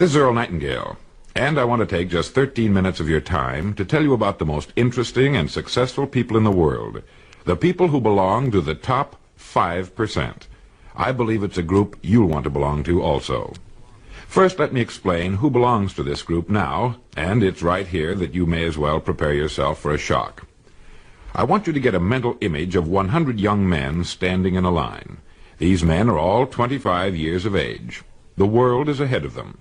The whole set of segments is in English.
This is Earl Nightingale, and I want to take just 13 minutes of your time to tell you about the most interesting and successful people in the world, the people who belong to the top 5%. I believe it's a group you'll want to belong to also. First, let me explain who belongs to this group now, and it's right here that you may as well prepare yourself for a shock. I want you to get a mental image of 100 young men standing in a line. These men are all 25 years of age. The world is ahead of them.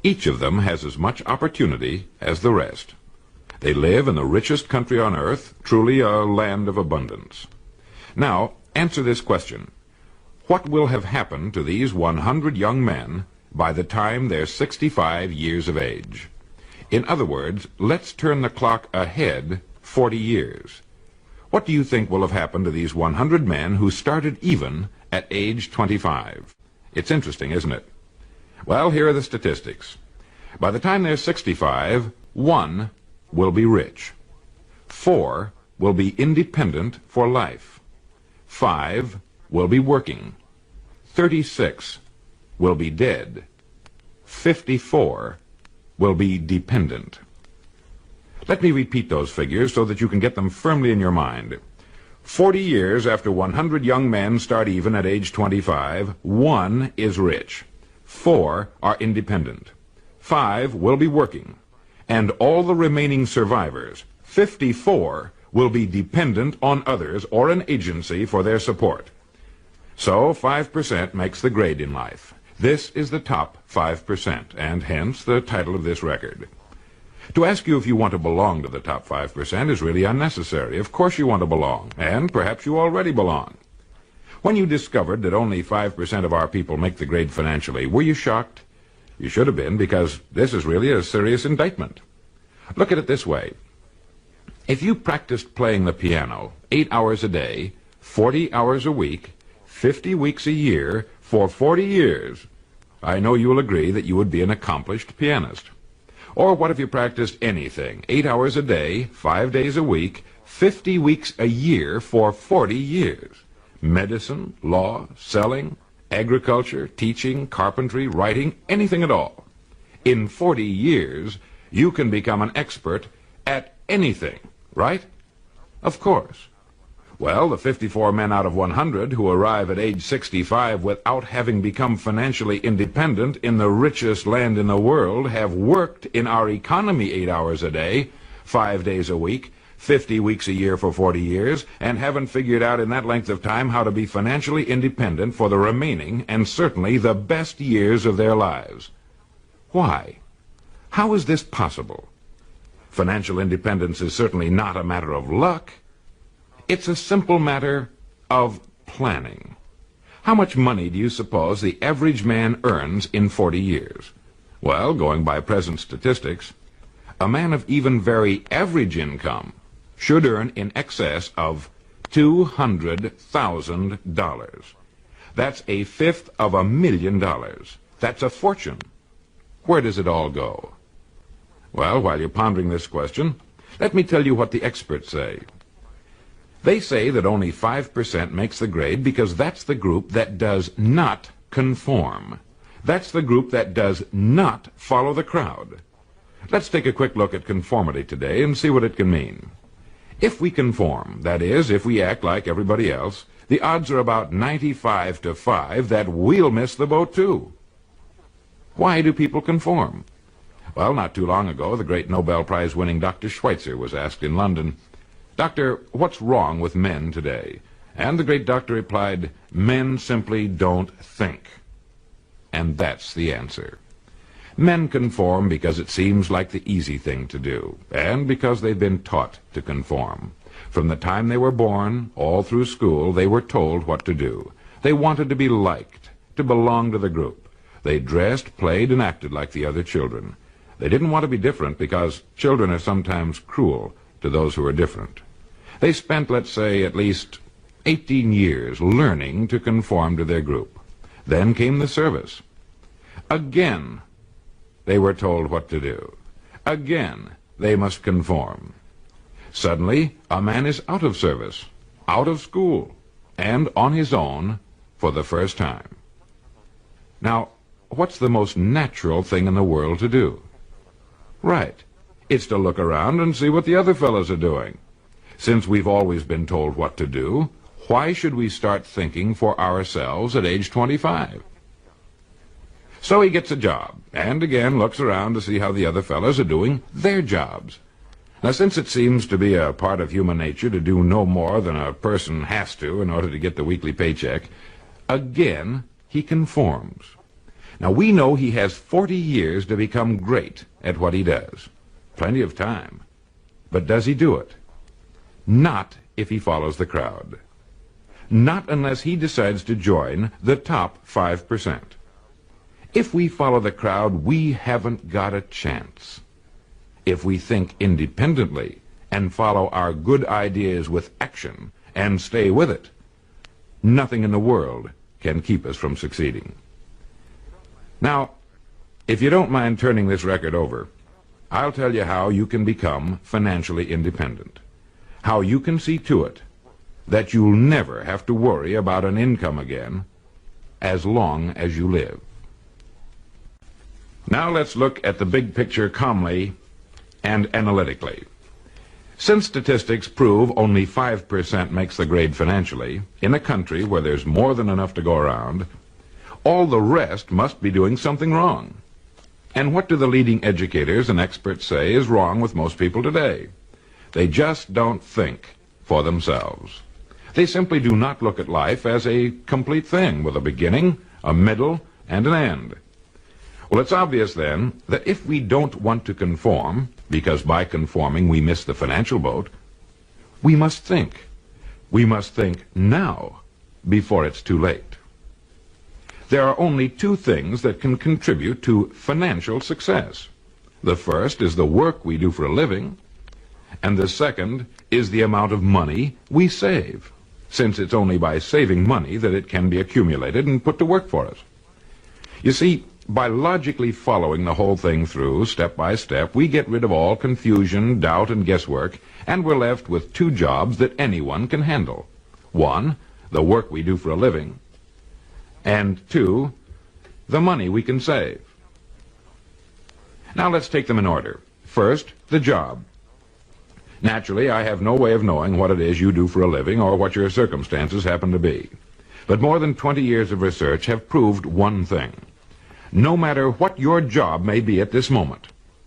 Each of them has as much opportunity as the rest. They live in the richest country on earth, truly a land of abundance. Now, answer this question. What will have happened to these 100 young men by the time they're 65 years of age? In other words, let's turn the clock ahead 40 years. What do you think will have happened to these 100 men who started even at age 25? It's interesting, isn't it? Well, here are the statistics. By the time they're 65, 1 will be rich. 4 will be independent for life. 5 will be working. 36 will be dead. 54 will be dependent. Let me repeat those figures so that you can get them firmly in your mind. 40 years after 100 young men start even at age 25, 1 is rich. 4 are independent. 5 will be working. And all the remaining survivors, 54, will be dependent on others or an agency for their support. So 5% makes the grade in life. This is the top 5%, and hence the title of this record. To ask you if you want to belong to the top 5% is really unnecessary. Of course you want to belong, and perhaps you already belong. When you discovered that only 5% of our people make the grade financially, were you shocked? You should have been, because this is really a serious indictment. Look at it this way. If you practiced playing the piano 8 hours a day, 40 hours a week, 50 weeks a year, for 40 years, I know you'll agree that you would be an accomplished pianist. Or what if you practiced anything, 8 hours a day, 5 days a week, 50 weeks a year for 40 years? Medicine, law, selling, agriculture, teaching, carpentry, writing, anything at all. In 40 years, you can become an expert at anything, right? Of course. Well, the 54 men out of 100 who arrive at age 65 without having become financially independent in the richest land in the world have worked in our economy 8 hours a day, 5 days a week, 50 weeks a year for 40 years, and haven't figured out in that length of time how to be financially independent for the remaining and certainly the best years of their lives. Why? How is this possible? Financial independence is certainly not a matter of luck. It's a simple matter of planning. How much money do you suppose the average man earns in 40 years? Well, going by present statistics, a man of even very average income should earn in excess of $200,000. That's a fifth of $1,000,000. That's a fortune. Where does it all go? Well, while you're pondering this question, let me tell you what the experts say. They say that only 5% makes the grade because that's the group that does not conform. That's the group that does not follow the crowd. Let's take a quick look at conformity today and see what it can mean. If we conform, that is, if we act like everybody else, the odds are about 95 to 5 that we'll miss the boat too. Why do people conform? Well, not too long ago, the great Nobel Prize-winning Dr. Schweitzer was asked in London, "Doctor, what's wrong with men today?" And the great doctor replied, "Men simply don't think." And that's the answer. Men conform because it seems like the easy thing to do, and because they've been taught to conform. From the time they were born, all through school, they were told what to do. They wanted to be liked, to belong to the group. They dressed, played, and acted like the other children. They didn't want to be different because children are sometimes cruel to those who are different. They spent, let's say, at least 18 years learning to conform to their group. Then came the service. Again, they were told what to do. Again, they must conform. Suddenly, a man is out of service, out of school, and on his own for the first time. Now, what's the most natural thing in the world to do? Right. It's to look around and see what the other fellows are doing. Since we've always been told what to do, why should we start thinking for ourselves at age 25? So he gets a job, and again looks around to see how the other fellows are doing their jobs. Now, since it seems to be a part of human nature to do no more than a person has to in order to get the weekly paycheck, again, he conforms. Now, we know he has 40 years to become great at what he does. Plenty of time. But does he do it? Not if he follows the crowd. Not unless he decides to join the top 5%. If we follow the crowd, we haven't got a chance. If we think independently and follow our good ideas with action and stay with it, nothing in the world can keep us from succeeding. Now, if you don't mind turning this record over, I'll tell you how you can become financially independent. How you can see to it that you'll never have to worry about an income again as long as you live. Now let's look at the big picture calmly and analytically. Since statistics prove only 5% makes the grade financially, in a country where there's more than enough to go around, all the rest must be doing something wrong. And what do the leading educators and experts say is wrong with most people today? They just don't think for themselves. They simply do not look at life as a complete thing with a beginning, a middle, and an end. Well, it's obvious then that if we don't want to conform, because by conforming we miss the financial boat, we must think. We must think now, before it's too late. There are only two things that can contribute to financial success. The first is the work we do for a living, and the second is the amount of money we save, since it's only by saving money that it can be accumulated and put to work for us. You see, by logically following the whole thing through, step by step, we get rid of all confusion, doubt, and guesswork, and we're left with two jobs that anyone can handle. One, the work we do for a living, and two, the money we can save. Now let's take them in order. First, the job. Naturally, I have no way of knowing what it is you do for a living or what your circumstances happen to be. But more than 20 years of research have proved one thing. No matter what your job may be at this moment,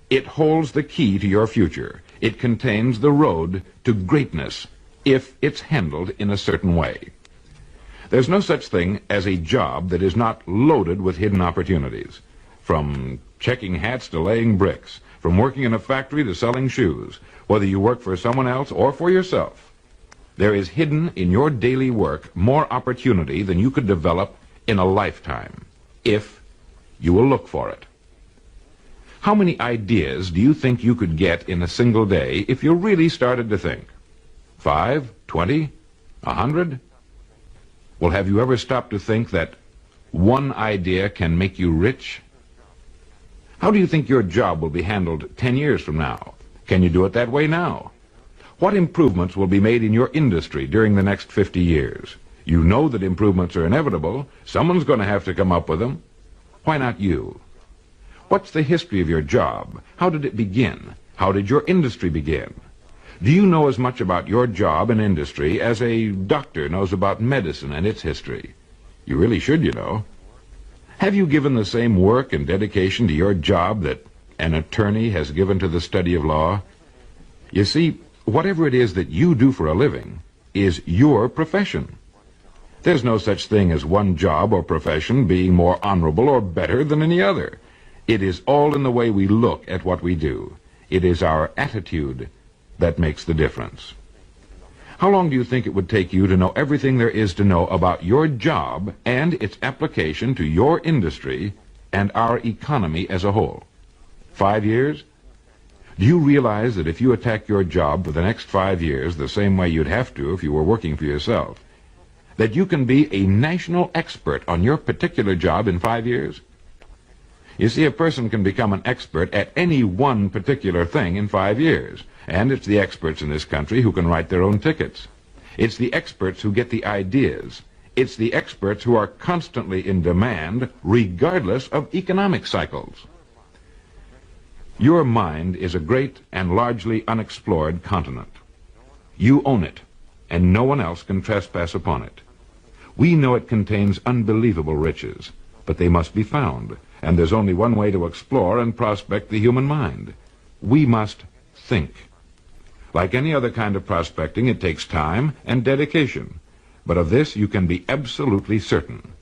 it holds the key to your future. It contains the road to greatness if it's handled in a certain way. There's no such thing as a job that is not loaded with hidden opportunities. From checking hats to laying bricks, from working in a factory to selling shoes, whether you work for someone else or for yourself, there is hidden in your daily work more opportunity than you could develop in a lifetime, if you will look for it. How many ideas do you think you could get in a single day if you really started to think? 5, 20, 100? Well, have you ever stopped to think that one idea can make you rich? How do you think your job will be handled 10 years from now? Can you do it that way now? What improvements will be made in your industry during the next 50 years? You know that improvements are inevitable. Someone's going to have to come up with them. Why not you? What's the history of your job? How did it begin? How did your industry begin? Do you know as much about your job and industry as a doctor knows about medicine and its history? You really should, you know. Have you given the same work and dedication to your job that an attorney has given to the study of law? You see, whatever it is that you do for a living is your profession. There's no such thing as one job or profession being more honorable or better than any other. It is all in the way we look at what we do. It is our attitude that makes the difference. How long do you think it would take you to know everything there is to know about your job and its application to your industry and our economy as a whole? 5 years? Do you realize that if you attack your job for the next 5 years the same way you'd have to if you were working for yourself, that you can be a national expert on your particular job in 5 years? You see, a person can become an expert at any one particular thing in 5 years, and it's the experts in this country who can write their own tickets. It's the experts who get the ideas. It's the experts who are constantly in demand, regardless of economic cycles. Your mind is a great and largely unexplored continent. You own it, and no one else can trespass upon it. We know it contains unbelievable riches, but they must be found, and there's only one way to explore and prospect the human mind. We must think. Like any other kind of prospecting, it takes time and dedication, but of this you can be absolutely certain.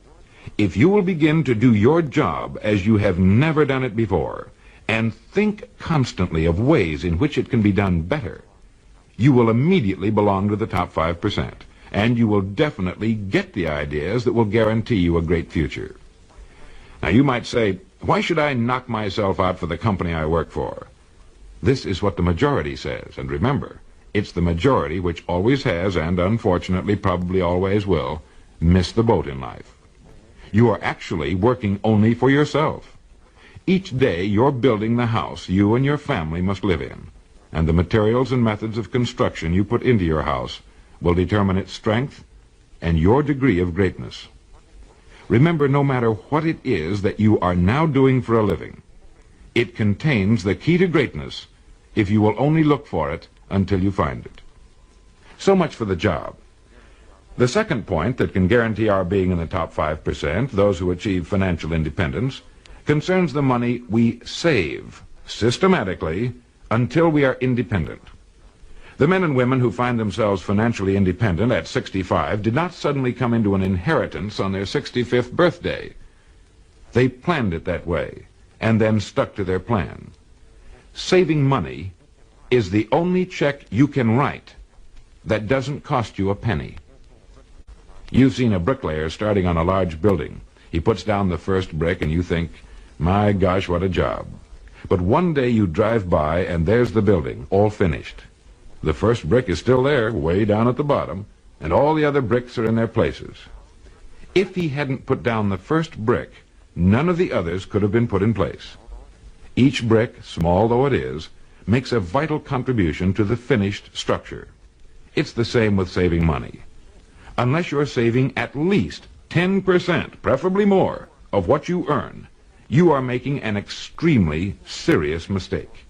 If you will begin to do your job as you have never done it before, and think constantly of ways in which it can be done better, you will immediately belong to the top 5%, and you will definitely get the ideas that will guarantee you a great future. Now you might say, why should I knock myself out for the company I work for? This is what the majority says, and remember, it's the majority which always has, and unfortunately probably always will, miss the boat in life. You are actually working only for yourself. Each day you're building the house you and your family must live in, and the materials and methods of construction you put into your house will determine its strength and your degree of greatness. Remember, no matter what it is that you are now doing for a living, it contains the key to greatness if you will only look for it until you find it. So much for the job. The second point that can guarantee our being in the top 5%, those who achieve financial independence, concerns the money we save systematically until we are independent. The men and women who find themselves financially independent at 65 did not suddenly come into an inheritance on their 65th birthday. They planned it that way and then stuck to their plan. Saving money is the only check you can write that doesn't cost you a penny. You've seen a bricklayer starting on a large building. He puts down the first brick and you think, my gosh, what a job. But one day you drive by and there's the building, all finished. The first brick is still there, way down at the bottom, and all the other bricks are in their places. If he hadn't put down the first brick, none of the others could have been put in place. Each brick, small though it is, makes a vital contribution to the finished structure. It's the same with saving money. Unless you're saving at least 10%, preferably more, of what you earn, you are making an extremely serious mistake.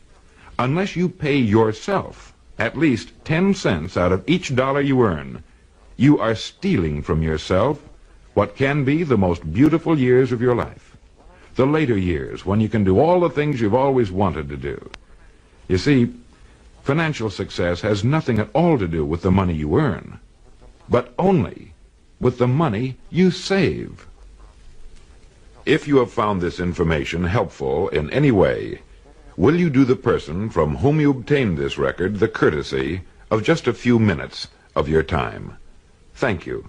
Unless you pay yourself at least 10 cents out of each dollar you earn, you are stealing from yourself what can be the most beautiful years of your life. The later years, when you can do all the things you've always wanted to do. You see, financial success has nothing at all to do with the money you earn, but only with the money you save. If you have found this information helpful in any way, will you do the person from whom you obtained this record the courtesy of just a few minutes of your time? Thank you.